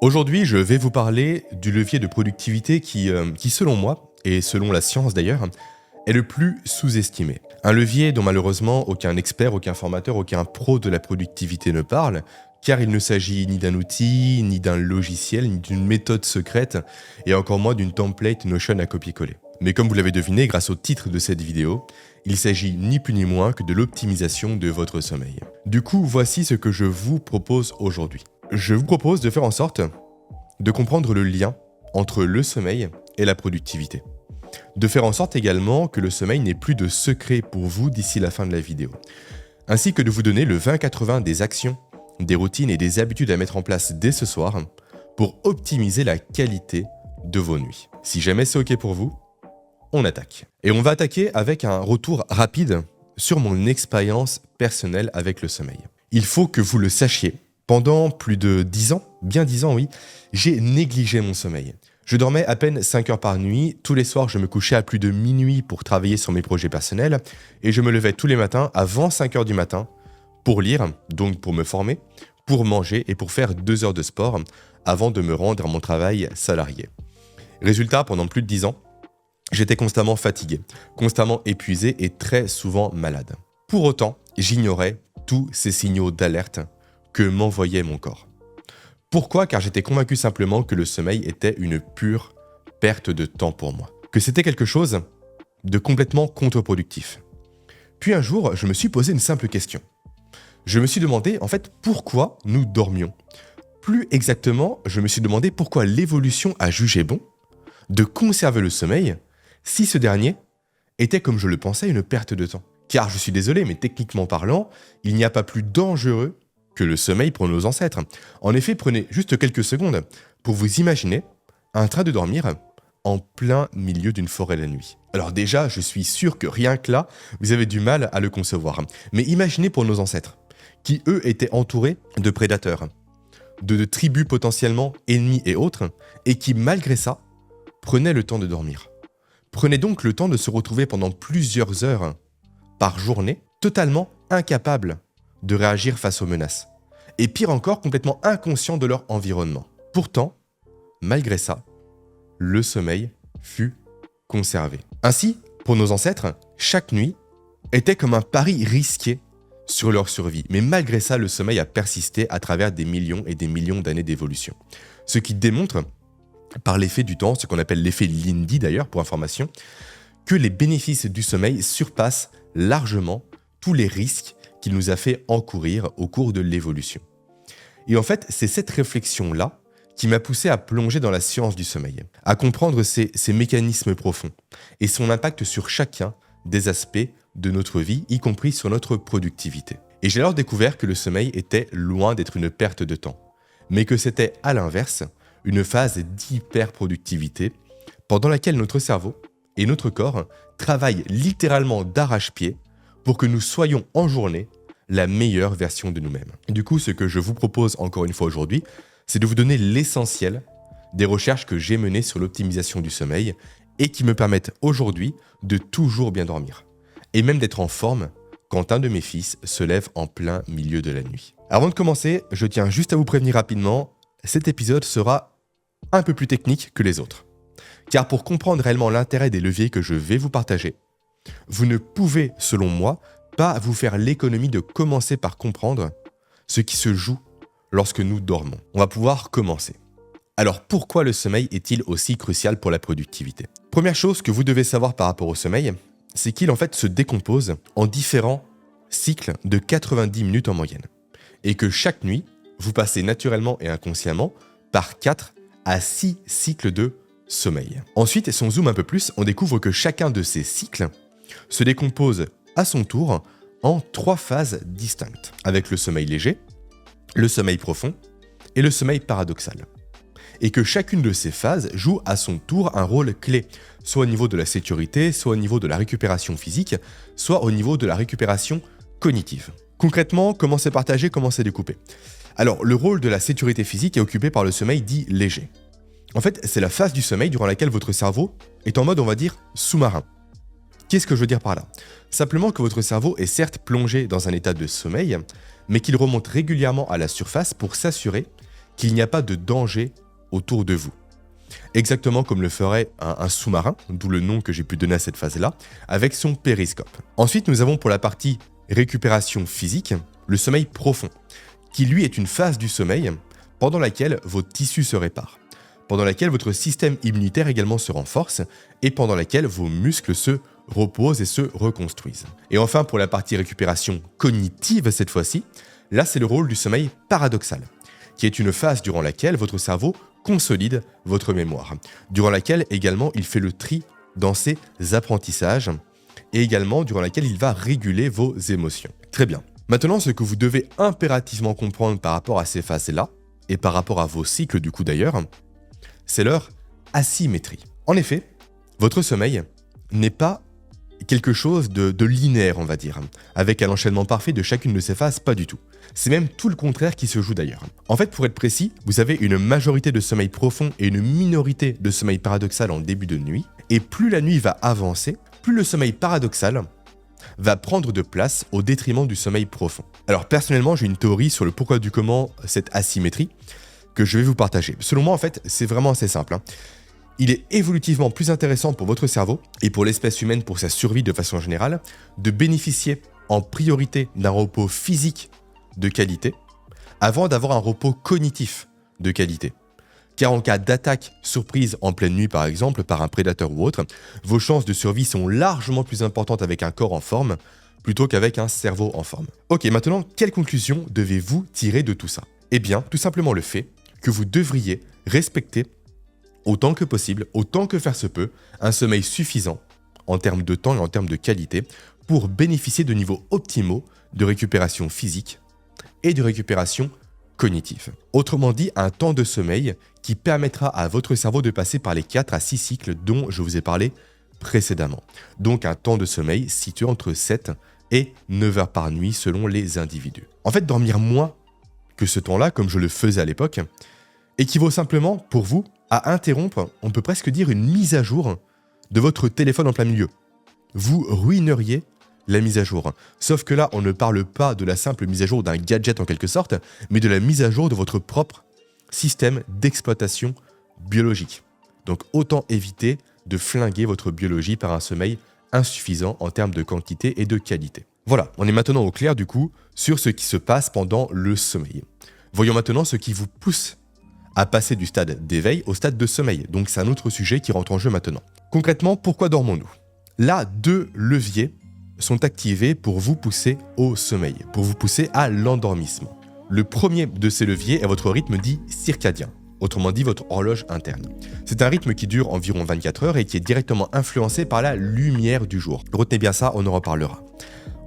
Aujourd'hui, je vais vous parler du levier de productivité qui selon moi, et selon la science d'ailleurs, est le plus sous-estimé. Un levier dont malheureusement aucun expert, aucun formateur, aucun pro de la productivité ne parle, car il ne s'agit ni d'un outil, ni d'un logiciel, ni d'une méthode secrète, et encore moins d'une template Notion à copier-coller. Mais comme vous l'avez deviné grâce au titre de cette vidéo, il s'agit ni plus ni moins que de l'optimisation de votre sommeil. Du coup, voici ce que je vous propose aujourd'hui. Je vous propose de faire en sorte de comprendre le lien entre le sommeil et la productivité. De faire en sorte également que le sommeil n'ait plus de secret pour vous d'ici la fin de la vidéo. Ainsi que de vous donner le 20-80 des actions, des routines et des habitudes à mettre en place dès ce soir pour optimiser la qualité de vos nuits. Si jamais c'est OK pour vous, on attaque. Et on va attaquer avec un retour rapide sur mon expérience personnelle avec le sommeil. Il faut que vous le sachiez, pendant plus de 10 ans, bien 10 ans oui, j'ai négligé mon sommeil. Je dormais à peine 5 heures par nuit, tous les soirs je me couchais à plus de minuit pour travailler sur mes projets personnels et je me levais tous les matins avant 5 heures du matin pour lire, donc pour me former, pour manger et pour faire 2 heures de sport avant de me rendre à mon travail salarié. Résultat, pendant plus de 10 ans, j'étais constamment fatigué, constamment épuisé et très souvent malade. Pour autant, j'ignorais tous ces signaux d'alerte que m'envoyait mon corps. Pourquoi ? Car j'étais convaincu simplement que le sommeil était une pure perte de temps pour moi. Que c'était quelque chose de complètement contre-productif. Puis un jour, je me suis posé une simple question. Je me suis demandé, en fait, pourquoi nous dormions. Plus exactement, je me suis demandé pourquoi l'évolution a jugé bon de conserver le sommeil si ce dernier était, comme je le pensais, une perte de temps. Car je suis désolé, mais techniquement parlant, il n'y a pas plus dangereux que le sommeil pour nos ancêtres. En effet, prenez juste quelques secondes pour vous imaginer en train de dormir en plein milieu d'une forêt la nuit. Alors déjà, je suis sûr que rien que là, vous avez du mal à le concevoir. Mais imaginez pour nos ancêtres, qui eux étaient entourés de prédateurs, de tribus potentiellement ennemies et autres, et qui malgré ça, prenaient le temps de dormir. Prenaient donc le temps de se retrouver pendant plusieurs heures par journée, totalement incapables de réagir face aux menaces. Et pire encore, complètement inconscients de leur environnement. Pourtant, malgré ça, le sommeil fut conservé. Ainsi, pour nos ancêtres, chaque nuit était comme un pari risqué sur leur survie. Mais malgré ça, le sommeil a persisté à travers des millions et des millions d'années d'évolution. Ce qui démontre, par l'effet du temps, ce qu'on appelle l'effet Lindy d'ailleurs, pour information, que les bénéfices du sommeil surpassent largement tous les risques qu'il nous a fait encourir au cours de l'évolution. Et en fait, c'est cette réflexion-là qui m'a poussé à plonger dans la science du sommeil, à comprendre ses mécanismes profonds et son impact sur chacun des aspects de notre vie, y compris sur notre productivité. Et j'ai alors découvert que le sommeil était loin d'être une perte de temps, mais que c'était à l'inverse une phase d'hyperproductivité pendant laquelle notre cerveau et notre corps travaillent littéralement d'arrache-pied pour que nous soyons en journée la meilleure version de nous-mêmes. Du coup, ce que je vous propose encore une fois aujourd'hui, c'est de vous donner l'essentiel des recherches que j'ai menées sur l'optimisation du sommeil et qui me permettent aujourd'hui de toujours bien dormir. Et même d'être en forme quand un de mes fils se lève en plein milieu de la nuit. Avant de commencer, je tiens juste à vous prévenir rapidement, cet épisode sera un peu plus technique que les autres. Car pour comprendre réellement l'intérêt des leviers que je vais vous partager, vous ne pouvez, selon moi, pas vous faire l'économie de commencer par comprendre ce qui se joue lorsque nous dormons. On va pouvoir commencer. Alors pourquoi le sommeil est-il aussi crucial pour la productivité ? Première chose que vous devez savoir par rapport au sommeil, c'est qu'il en fait se décompose en différents cycles de 90 minutes en moyenne. Et que chaque nuit, vous passez naturellement et inconsciemment par 4 à 6 cycles de sommeil. Ensuite, si on zoome un peu plus, on découvre que chacun de ces cycles se décompose à son tour en 3 phases distinctes, avec le sommeil léger, le sommeil profond et le sommeil paradoxal. Et que chacune de ces phases joue à son tour un rôle clé, soit au niveau de la sécurité, soit au niveau de la récupération physique, soit au niveau de la récupération cognitive. Concrètement, comment c'est partagé, comment c'est découpé ? Alors, le rôle de la sécurité physique est occupé par le sommeil dit léger. En fait, c'est la phase du sommeil durant laquelle votre cerveau est en mode, on va dire, sous-marin. Qu'est-ce que je veux dire par là ? Simplement que votre cerveau est certes plongé dans un état de sommeil, mais qu'il remonte régulièrement à la surface pour s'assurer qu'il n'y a pas de danger autour de vous. Exactement comme le ferait un sous-marin, d'où le nom que j'ai pu donner à cette phase-là, avec son périscope. Ensuite, nous avons pour la partie récupération physique, le sommeil profond, qui lui est une phase du sommeil pendant laquelle vos tissus se réparent, pendant laquelle votre système immunitaire également se renforce et pendant laquelle vos muscles se reposent et se reconstruisent. Et enfin, pour la partie récupération cognitive cette fois-ci, là c'est le rôle du sommeil paradoxal, qui est une phase durant laquelle votre cerveau consolide votre mémoire, durant laquelle également il fait le tri dans ses apprentissages et également durant laquelle il va réguler vos émotions. Très bien. Maintenant, ce que vous devez impérativement comprendre par rapport à ces phases-là, et par rapport à vos cycles du coup d'ailleurs, c'est leur asymétrie. En effet, votre sommeil n'est pas quelque chose de linéaire, on va dire, avec un enchaînement parfait de chacune de ces phases, pas du tout. C'est même tout le contraire qui se joue d'ailleurs. En fait, pour être précis, vous avez une majorité de sommeil profond et une minorité de sommeil paradoxal en début de nuit, et plus la nuit va avancer, plus le sommeil paradoxal va prendre de place au détriment du sommeil profond. Alors personnellement, j'ai une théorie sur le pourquoi du comment cette asymétrie que je vais vous partager. Selon moi, en fait, c'est vraiment assez simple. Il est évolutivement plus intéressant pour votre cerveau et pour l'espèce humaine pour sa survie de façon générale de bénéficier en priorité d'un repos physique de qualité avant d'avoir un repos cognitif de qualité. Car en cas d'attaque surprise en pleine nuit par exemple par un prédateur ou autre, vos chances de survie sont largement plus importantes avec un corps en forme plutôt qu'avec un cerveau en forme. Ok, maintenant, quelle conclusion devez-vous tirer de tout ça? Eh bien, tout simplement le fait que vous devriez respecter autant que possible, autant que faire se peut, un sommeil suffisant en termes de temps et en termes de qualité pour bénéficier de niveaux optimaux de récupération physique et de récupération cognitive. Autrement dit, un temps de sommeil qui permettra à votre cerveau de passer par les 4 à 6 cycles dont je vous ai parlé précédemment. Donc un temps de sommeil situé entre 7 et 9 heures par nuit selon les individus. En fait, dormir moins que ce temps-là, comme je le faisais à l'époque, équivaut simplement pour vous à interrompre, on peut presque dire une mise à jour de votre téléphone en plein milieu. Vous ruineriez la mise à jour. Sauf que là, on ne parle pas de la simple mise à jour d'un gadget en quelque sorte, mais de la mise à jour de votre propre système d'exploitation biologique. Donc autant éviter de flinguer votre biologie par un sommeil insuffisant en termes de quantité et de qualité. Voilà, on est maintenant au clair du coup sur ce qui se passe pendant le sommeil. Voyons maintenant ce qui vous pousse à passer du stade d'éveil au stade de sommeil. Donc c'est un autre sujet qui rentre en jeu maintenant. Concrètement, pourquoi dormons-nous? Là, 2 leviers sont activés pour vous pousser au sommeil, pour vous pousser à l'endormissement. Le premier de ces leviers est votre rythme dit circadien, autrement dit votre horloge interne. C'est un rythme qui dure environ 24 heures et qui est directement influencé par la lumière du jour. Retenez bien ça, on en reparlera.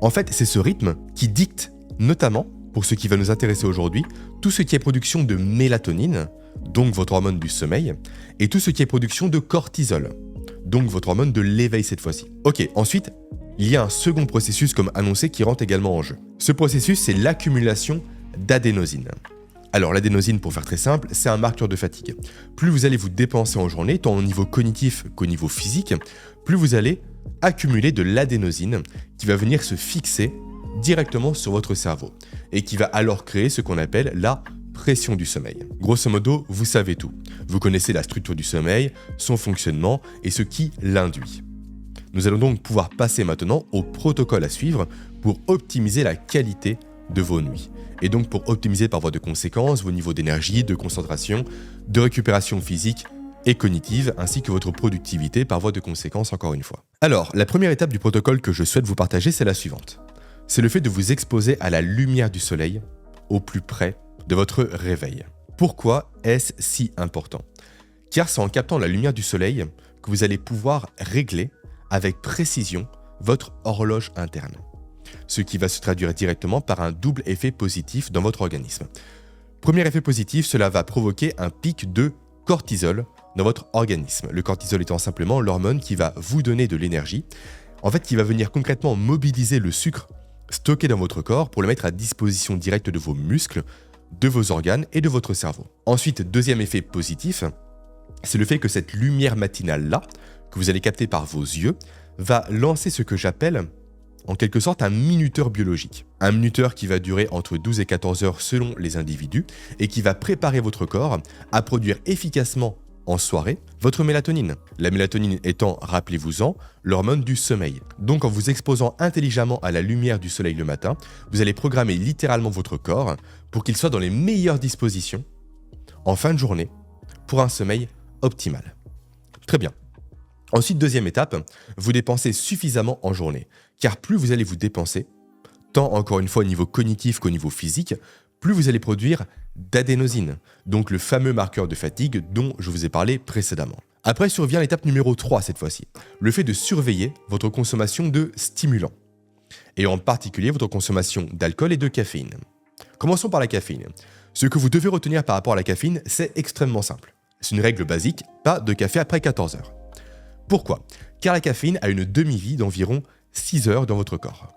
En fait, c'est ce rythme qui dicte, notamment, pour ce qui va nous intéresser aujourd'hui, tout ce qui est production de mélatonine, donc votre hormone du sommeil, et tout ce qui est production de cortisol, donc votre hormone de l'éveil cette fois-ci. Ok, ensuite, il y a un second processus comme annoncé qui rentre également en jeu. Ce processus, c'est l'accumulation d'adénosine. Alors l'adénosine, pour faire très simple, c'est un marqueur de fatigue. Plus vous allez vous dépenser en journée, tant au niveau cognitif qu'au niveau physique, plus vous allez accumuler de l'adénosine qui va venir se fixer directement sur votre cerveau et qui va alors créer ce qu'on appelle la pression du sommeil. Grosso modo, vous savez tout. Vous connaissez la structure du sommeil, son fonctionnement et ce qui l'induit. Nous allons donc pouvoir passer maintenant au protocole à suivre pour optimiser la qualité de vos nuits. Et donc pour optimiser par voie de conséquence vos niveaux d'énergie, de concentration, de récupération physique et cognitive, ainsi que votre productivité par voie de conséquence encore une fois. Alors, la première étape du protocole que je souhaite vous partager, c'est la suivante. C'est le fait de vous exposer à la lumière du soleil au plus près de votre réveil. Pourquoi est-ce si important? Car c'est en captant la lumière du soleil que vous allez pouvoir régler avec précision votre horloge interne. Ce qui va se traduire directement par un double effet positif dans votre organisme. Premier effet positif, cela va provoquer un pic de cortisol dans votre organisme. Le cortisol étant simplement l'hormone qui va vous donner de l'énergie, en fait qui va venir concrètement mobiliser le sucre stocké dans votre corps pour le mettre à disposition directe de vos muscles, de vos organes et de votre cerveau. Ensuite, deuxième effet positif, c'est le fait que cette lumière matinale-là, que vous allez capter par vos yeux, va lancer ce que j'appelle en quelque sorte un minuteur biologique. Un minuteur qui va durer entre 12 et 14 heures selon les individus et qui va préparer votre corps à produire efficacement en soirée votre mélatonine. La mélatonine étant, rappelez-vous-en, l'hormone du sommeil. Donc en vous exposant intelligemment à la lumière du soleil le matin, vous allez programmer littéralement votre corps pour qu'il soit dans les meilleures dispositions en fin de journée pour un sommeil optimal. Très bien. Ensuite, deuxième étape, vous dépensez suffisamment en journée. Car plus vous allez vous dépenser, tant encore une fois au niveau cognitif qu'au niveau physique, plus vous allez produire d'adénosine, donc le fameux marqueur de fatigue dont je vous ai parlé précédemment. Après survient l'étape numéro 3 cette fois-ci, le fait de surveiller votre consommation de stimulants, et en particulier votre consommation d'alcool et de caféine. Commençons par la caféine. Ce que vous devez retenir par rapport à la caféine, c'est extrêmement simple. C'est une règle basique, pas de café après 14 heures. Pourquoi ? Car la caféine a une demi-vie d'environ 6 heures dans votre corps.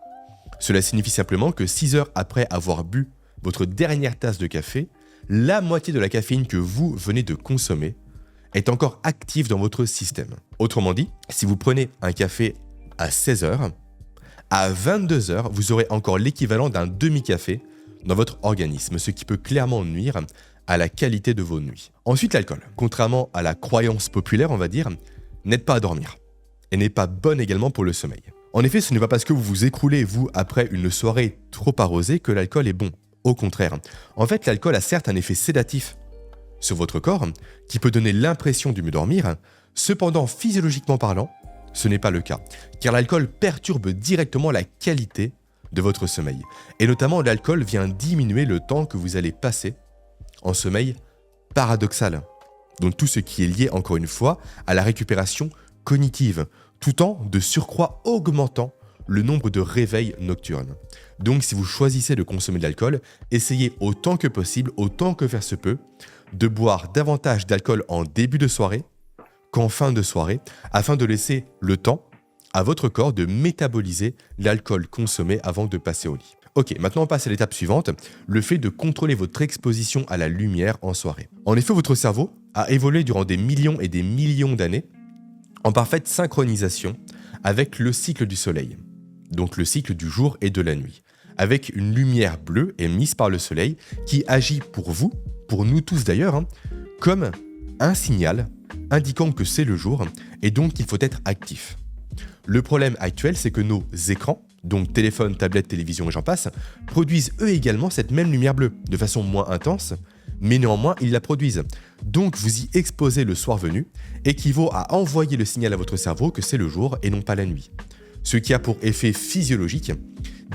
Cela signifie simplement que 6 heures après avoir bu votre dernière tasse de café, la moitié de la caféine que vous venez de consommer est encore active dans votre système. Autrement dit, si vous prenez un café à 16 heures, à 22 heures, vous aurez encore l'équivalent d'un demi-café dans votre organisme, ce qui peut clairement nuire à la qualité de vos nuits. Ensuite, l'alcool. Contrairement à la croyance populaire, on va dire, n'aide pas à dormir et n'est pas bonne également pour le sommeil. En effet, ce n'est pas parce que vous vous écroulez, vous, après une soirée trop arrosée que l'alcool est bon. Au contraire. En fait, l'alcool a certes un effet sédatif sur votre corps qui peut donner l'impression de mieux dormir. Cependant, physiologiquement parlant, ce n'est pas le cas, car l'alcool perturbe directement la qualité de votre sommeil. Et notamment, l'alcool vient diminuer le temps que vous allez passer en sommeil paradoxal. Donc tout ce qui est lié, encore une fois, à la récupération cognitive, tout en de surcroît augmentant le nombre de réveils nocturnes. Donc si vous choisissez de consommer de l'alcool, essayez autant que possible, autant que faire se peut, de boire davantage d'alcool en début de soirée qu'en fin de soirée, afin de laisser le temps à votre corps de métaboliser l'alcool consommé avant de passer au lit. Ok, maintenant on passe à l'étape suivante, le fait de contrôler votre exposition à la lumière en soirée. En effet, votre cerveau a évolué durant des millions et des millions d'années en parfaite synchronisation avec le cycle du soleil, donc le cycle du jour et de la nuit, avec une lumière bleue émise par le soleil qui agit pour vous, pour nous tous d'ailleurs, comme un signal indiquant que c'est le jour et donc qu'il faut être actif. Le problème actuel, c'est que nos écrans, donc téléphone, tablette, télévision et j'en passe, produisent eux également cette même lumière bleue, de façon moins intense, mais néanmoins ils la produisent. Donc vous y exposez le soir venu, équivaut à envoyer le signal à votre cerveau que c'est le jour et non pas la nuit. Ce qui a pour effet physiologique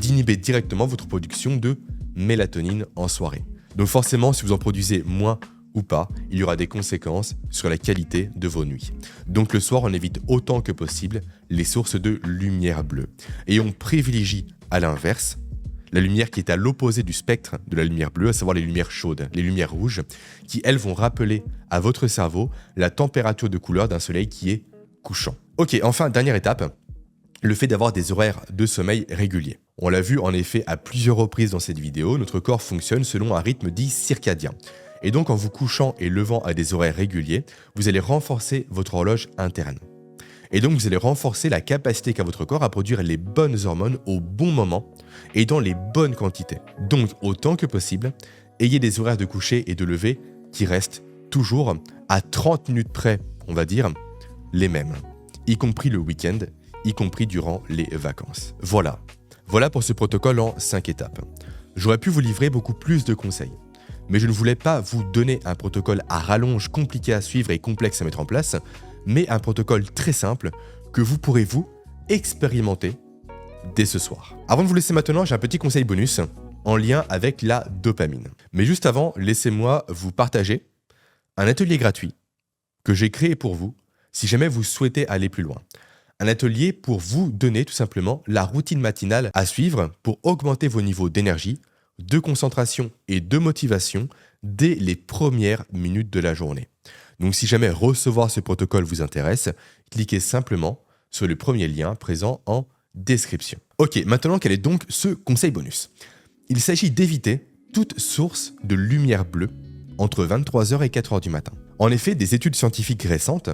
d'inhiber directement votre production de mélatonine en soirée. Donc forcément, si vous en produisez moins ou pas, il y aura des conséquences sur la qualité de vos nuits. Donc le soir, on évite autant que possible les sources de lumière bleue. Et on privilégie, à l'inverse, la lumière qui est à l'opposé du spectre de la lumière bleue, à savoir les lumières chaudes, les lumières rouges, qui elles vont rappeler à votre cerveau la température de couleur d'un soleil qui est couchant. Ok, enfin, dernière étape, le fait d'avoir des horaires de sommeil réguliers. On l'a vu en effet à plusieurs reprises dans cette vidéo, notre corps fonctionne selon un rythme dit circadien. Et donc en vous couchant et levant à des horaires réguliers, vous allez renforcer votre horloge interne. Et donc vous allez renforcer la capacité qu'a votre corps à produire les bonnes hormones au bon moment et dans les bonnes quantités. Donc autant que possible, ayez des horaires de coucher et de lever qui restent toujours à 30 minutes près, on va dire, les mêmes, y compris le week-end, y compris durant les vacances. Voilà pour ce protocole en 5 étapes. J'aurais pu vous livrer beaucoup plus de conseils, mais je ne voulais pas vous donner un protocole à rallonge compliqué à suivre et complexe à mettre en place, mais un protocole très simple que vous pourrez vous expérimenter dès ce soir. Avant de vous laisser maintenant, j'ai un petit conseil bonus en lien avec la dopamine. Mais juste avant, laissez-moi vous partager un atelier gratuit que j'ai créé pour vous si jamais vous souhaitez aller plus loin. Un atelier pour vous donner tout simplement la routine matinale à suivre pour augmenter vos niveaux d'énergie, de concentration et de motivation dès les premières minutes de la journée. Donc si jamais recevoir ce protocole vous intéresse, cliquez simplement sur le premier lien présent en description. Ok, maintenant quel est donc ce conseil bonus ? Il s'agit d'éviter toute source de lumière bleue entre 23h et 4h du matin. En effet, des études scientifiques récentes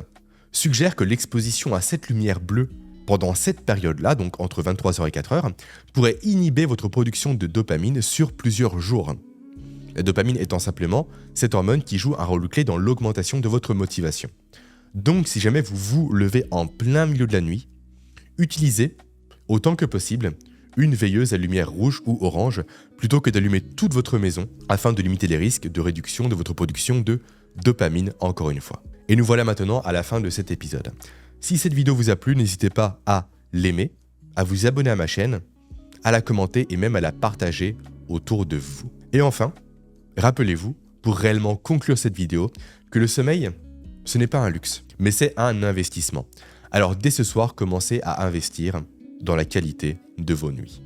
suggèrent que l'exposition à cette lumière bleue pendant cette période-là, donc entre 23h et 4h, pourrait inhiber votre production de dopamine sur plusieurs jours. La dopamine étant simplement cette hormone qui joue un rôle clé dans l'augmentation de votre motivation. Donc si jamais vous vous levez en plein milieu de la nuit, utilisez, autant que possible, une veilleuse à lumière rouge ou orange plutôt que d'allumer toute votre maison afin de limiter les risques de réduction de votre production de dopamine encore une fois. Et nous voilà maintenant à la fin de cet épisode. Si cette vidéo vous a plu, n'hésitez pas à l'aimer, à vous abonner à ma chaîne, à la commenter et même à la partager autour de vous. Et enfin, rappelez-vous, pour réellement conclure cette vidéo, que le sommeil, ce n'est pas un luxe, mais c'est un investissement. Alors dès ce soir, commencez à investir dans la qualité de vos nuits.